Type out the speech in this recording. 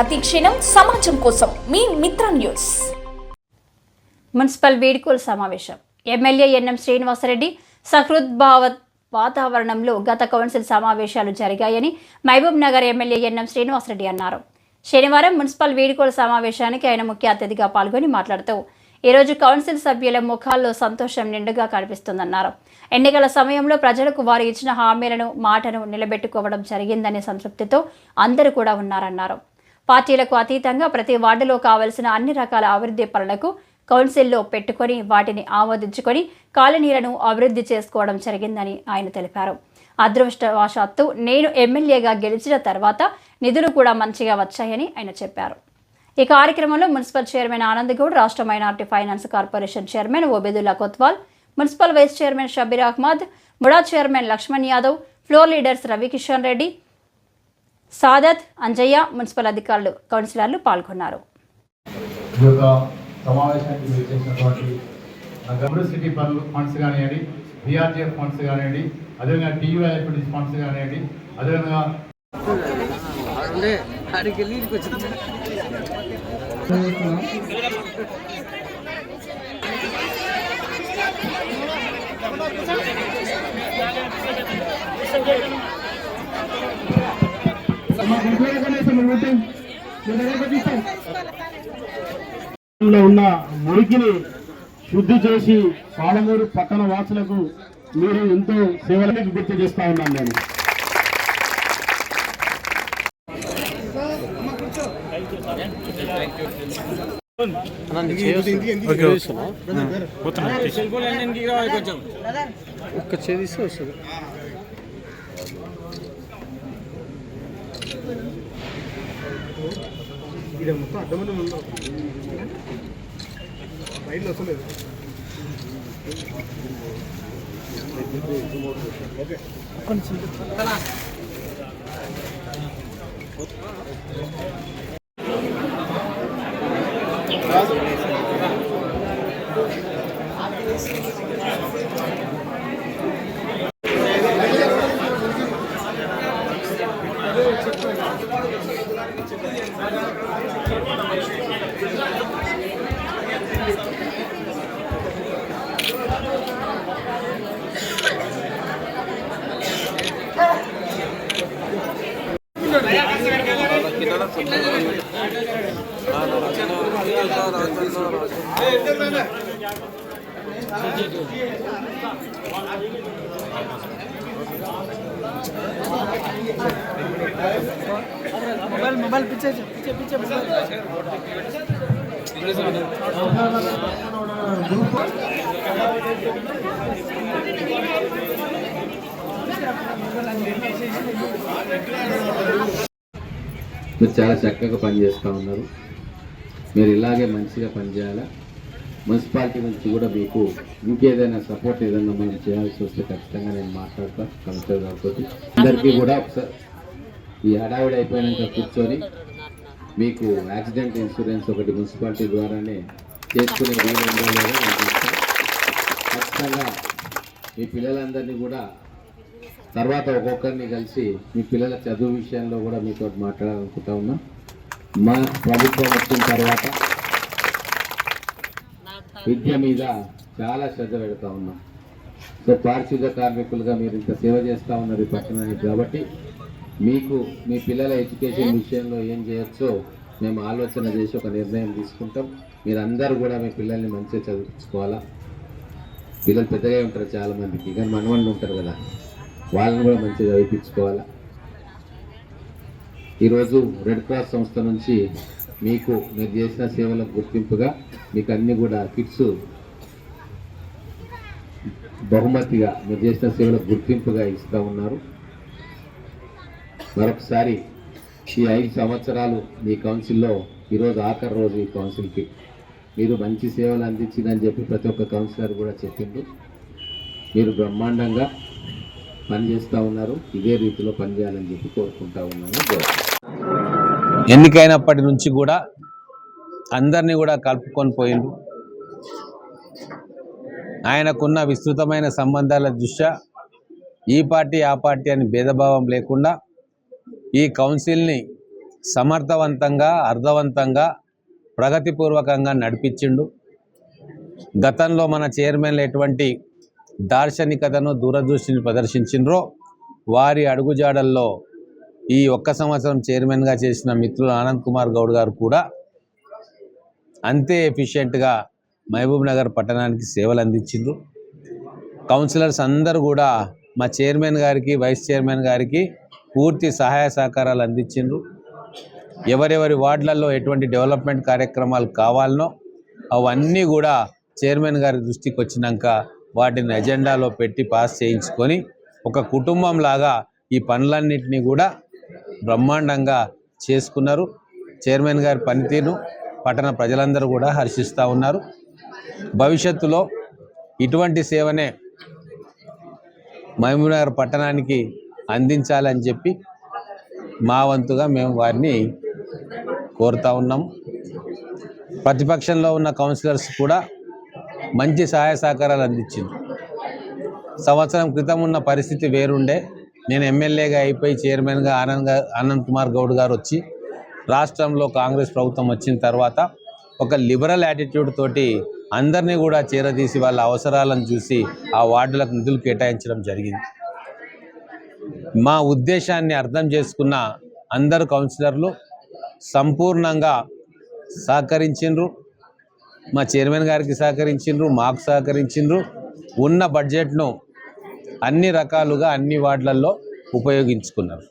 ప్రతిక్షణం సమాజం కోసం మీ మిత్ర న్యూస్. మున్సిపల్ వీడ్కోలు సమావేశం. ఎమ్మెల్యే ఎన్ఎం శ్రీనివాసరెడ్డి సహృద్భావ వాతావరణంలో గత కౌన్సిల్ సమావేశాలు జరిగాయని మహబూబ్ నగర్ ఎమ్మెల్యే ఎన్ఎం శ్రీనివాసరెడ్డి అన్నారు. శనివారం మున్సిపల్ వీడ్కోలు సమావేశానికి ఆయన ముఖ్య అతిథిగా పాల్గొని మాట్లాడుతూ ఈరోజు కౌన్సిల్ సభ్యుల ముఖాల్లో సంతోషం నిండుగా కనిపిస్తుందన్నారు. ఎన్నికల సమయంలో ప్రజలకు వారు ఇచ్చిన హామీలను మాటను నిలబెట్టుకోవడం జరిగిందనే సంతృప్తితో అందరూ కూడా ఉన్నారన్నారు. పార్టీలకు అతీతంగా ప్రతి వార్డులో కావలసిన అన్ని రకాల అభివృద్ధి పనులకు కౌన్సిల్లో పెట్టుకొని వాటిని ఆమోదించుకొని కాలనీలను అభివృద్ధి చేసుకోవడం జరిగిందని ఆయన తెలిపారు. అదృష్టవశాత్తు నేను ఎమ్మెల్యేగా గెలిచిన తర్వాత నిధులు కూడా మంచిగా వచ్చాయని ఆయన చెప్పారు. ఈ కార్యక్రమంలో మున్సిపల్ చైర్మన్ ఆనంద్ గౌడ్, రాష్ట్ర minority finance corporation chairman Obedullah Kotwal, municipal vice chairman Shabbir Ahmed, MUDA chairman Lakshman Yadav, floor leaders Ravikishan Reddy, Sadat, Anjaiah, municipal అధికారులు, కౌన్సిలర్లు పాల్గొన్నారు. సమావేశానికి చేసినటువంటి సిటీ ఫండ్స్ కానివ్వండి, బీఆర్జీఎఫ్ ఫండ్స్ కానివ్వండి, అదేవిధంగా టీయూఐఎఫ్డి ఫండ్స్ కానివ్వండి, అదేవిధంగా ఉన్న మురికిని శుద్ధి చేసి పాలమూరు పట్టణ వాసులకు మీరు ఎంతో సేవలకు గుర్తు చేస్తా ఉన్నాను. నేను ఒక్క చేదిస్తే వస్తుంది. ఇది మొత్తం అడ్డమని ఉందో బయటలో వస్తలేదు. ఓకే मोबाइल पीछे మీరు చాలా చక్కగా పనిచేస్తూ ఉన్నారు. మీరు ఇలాగే మంచిగా పనిచేయాలా. మున్సిపాలిటీ నుంచి కూడా మీకు ఇంకేదైనా సపోర్ట్ ఏదైనా మనం చేయాల్సి వస్తే ఖచ్చితంగా నేను మాట్లాడతాను కమిషనర్ గారితో. అందరికీ కూడా ఒకసారి ఈ హడావిడి అయిపోయినాక కూర్చొని మీకు యాక్సిడెంట్ ఇన్సూరెన్స్ ఒకటి మున్సిపాలిటీ ద్వారానే చేసుకునే వీలు ఉందో లేదో ఖచ్చితంగా మీ పిల్లలందరినీ కూడా తర్వాత ఒక్కొక్కరిని కలిసి మీ పిల్లల చదువు విషయంలో కూడా మీతో మాట్లాడాలనుకుంటా ఉన్నాం. మా ప్రభుత్వం వచ్చిన తర్వాత విద్య మీద చాలా శ్రద్ధ పెడతా ఉన్నాం. సో పారిశుద్ధ కార్మికులుగా మీరు ఇంత సేవ చేస్తూ ఉన్నారు ఈ పట్టణానికి. కాబట్టి మీకు మీ పిల్లల ఎడ్యుకేషన్ విషయంలో ఏం చేయొచ్చో మేము ఆలోచన చేసి ఒక నిర్ణయం తీసుకుంటాం. మీరందరూ కూడా మీ పిల్లల్ని మంచిగా చదివించుకోవాలా. పిల్లలు పెద్దగా ఉంటారు చాలామందికి, కానీ మనవాళ్ళు ఉంటారు కదా, వాళ్ళని కూడా మంచిగా చదివించుకోవాలా. ఈరోజు రెడ్ క్రాస్ సంస్థ నుంచి మీకు మీరు చేసిన సేవలకు గుర్తింపుగా మీకు అన్ని కూడా కిట్స్ బహుమతిగా మీరు చేసిన సేవలకు గుర్తింపుగా ఇస్తూ ఉన్నారు. మరొకసారి ఈ 5 సంవత్సరాలు మీ కౌన్సిల్లో ఈరోజు ఆఖరి రోజు. ఈ కౌన్సిల్కి మీరు మంచి సేవలు అందించిందని చెప్పి ప్రతి ఒక్క కౌన్సిలర్ కూడా చెప్పిండు. మీరు బ్రహ్మాండంగా పనిచేస్తూ ఉన్నారు. ఇదే రీతిలో పనిచేయాలని చెప్పి కోరుకుంటా ఉన్నాను. ఎన్నికైనప్పటి నుంచి కూడా అందరినీ కూడా కలుపుకొని పోయిండు. ఆయనకున్న విస్తృతమైన సంబంధాల దృష్ట్యా ఈ పార్టీ ఆ పార్టీ అని భేదభావం లేకుండా ఈ కౌన్సిల్ని సమర్థవంతంగా అర్థవంతంగా ప్రగతిపూర్వకంగా నడిపించిండు. గతంలో మన చైర్మన్లు ఎటువంటి దార్శనికతను దూరదృష్టిని ప్రదర్శించిండ్రో వారి అడుగుజాడల్లో ఈ 1 సంవత్సరం చైర్మన్గా చేసిన మిత్రులు ఆనంద్ కుమార్ గౌడ్ గారు కూడా అంతే ఎఫిషియెంట్గా మహబూబ్ నగర్ పట్టణానికి సేవలు అందించిండ్రు. కౌన్సిలర్స్ అందరూ కూడా మా చైర్మన్ గారికి వైస్ చైర్మన్ గారికి పూర్తి సహాయ సహకారాలు అందించిండ్రు. ఎవరెవరి వార్డులలో ఎటువంటి డెవలప్మెంట్ కార్యక్రమాలు కావాలనో అవన్నీ కూడా చైర్మన్ గారి దృష్టికి వచ్చినాక వాటిని ఎజెండాలో పెట్టి పాస్ చేయించుకొని ఒక కుటుంబం లాగా ఈ పనులన్నింటినీ కూడా బ్రహ్మాండంగా చేసుకున్నారు. చైర్మన్ గారి పనితీరును పట్టణ ప్రజలందరూ కూడా హర్షిస్తూ ఉన్నారు. భవిష్యత్తులో ఇటువంటి సేవనే మహబూబ్ నగర్ పట్టణానికి అందించాలని చెప్పి మా వంతుగా మేము వారిని కోరుతూ ఉన్నాం. ప్రతిపక్షంలో ఉన్న కౌన్సిలర్స్ కూడా మంచి సహాయ సహకారాలు అందించింది. సంవత్సరం క్రితం ఉన్న పరిస్థితి వేరుండే. నేను ఎమ్మెల్యేగా అయిపోయి చైర్మన్గా ఆనంద్ కుమార్ గౌడ్ గారు వచ్చి రాష్ట్రంలో కాంగ్రెస్ ప్రభుత్వం వచ్చిన తర్వాత ఒక లిబరల్ యాటిట్యూడ్ తోటి అందరినీ కూడా చేరదీసి వాళ్ళ అవసరాలను చూసి ఆ వార్డులకు నిధులు కేటాయించడం జరిగింది. మా ఉద్దేశాన్ని అర్థం చేసుకున్న అందరు కౌన్సిలర్లు సంపూర్ణంగా సహకరించిండ్రు. మా చైర్మన్ గారికి సహకరించిండ్రు, మాకు సహకరించిండ్రు. ఉన్న బడ్జెట్ను అన్ని రకాలుగా అన్ని వార్డులలో ఉపయోగించుకున్నారు.